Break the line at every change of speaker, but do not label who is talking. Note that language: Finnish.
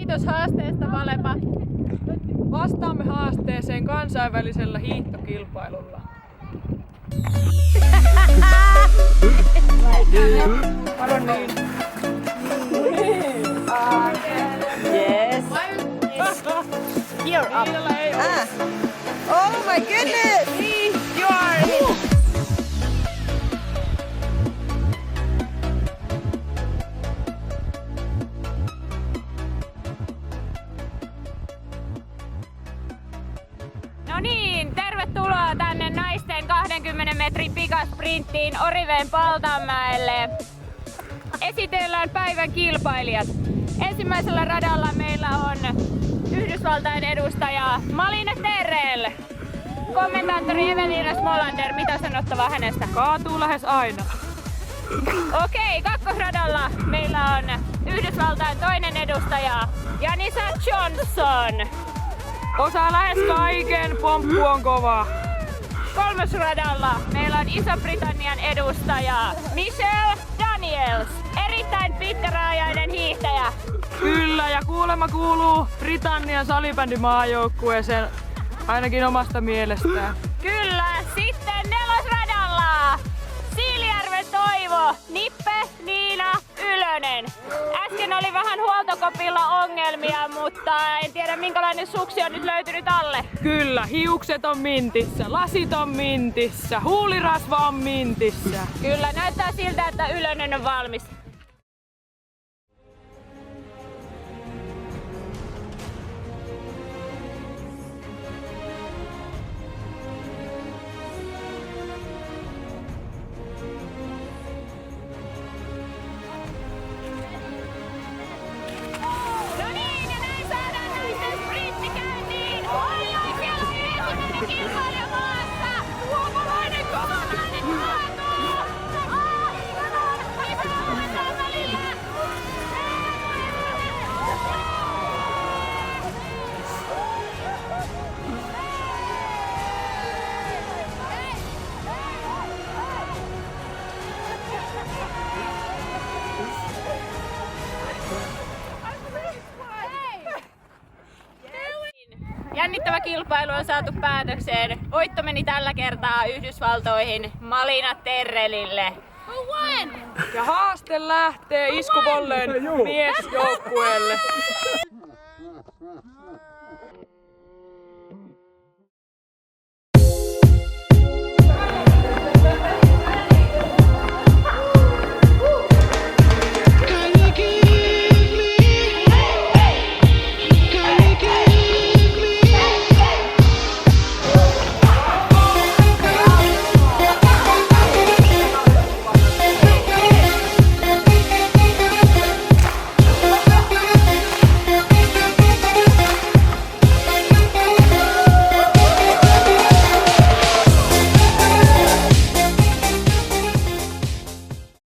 Kiitos haasteesta, Valepa.
Vastaamme haasteeseen kansainvälisellä hiihtokilpailulla. Varo niin.
Yes. You're up. Oh my goodness! You are in.
No niin, tervetuloa tänne naisten 20 metrin pikasprinttiin Oriveden Paltanmäelle. Esitellään päivän kilpailijat. Ensimmäisellä radalla meillä on Yhdysvaltain edustaja Malina Terrell. Kommentaattori Evelina Smolander, mitä sanottavaa hänestä?
Kaatuu lähes aina.
Okei, kakkosradalla meillä on Yhdysvaltain toinen edustaja Janisa Johnson.
Osaa lähes kaiken, pomppu on kova.
Kolmosradalla meillä on Iso-Britannian edustaja Michelle Daniels, erittäin pitkäraajainen hiihtäjä.
Kyllä, ja kuulemma kuuluu Britannian salibändimaajoukkueeseen, ainakin omasta mielestään.
Kyllä, sitten nelosradalla Siilijärven Toivo, Nippe, Niina, Ylönen. Äsken oli vähän huoltokopilla ongelmia, mutta en tiedä minkälainen suksi on nyt löytynyt alle.
Kyllä, hiukset on mintissä, lasit on mintissä, huulirasva on mintissä.
Kyllä, näyttää siltä, että Ylönen on valmis. No niin, ja näin saadaan naisten sprintti käyntiin. Oi, siellä on ensimmäinen kilpailija maassa. Suomalainen kovalainen kaatuu. Aivan, hiihdetään välillä. Jännittävä kilpailu on saatu päätökseen. Voitto meni tällä kertaa Yhdysvaltoihin Malina Terrellille.
Ja haaste lähtee iskuvolleen miesjoukkueelle.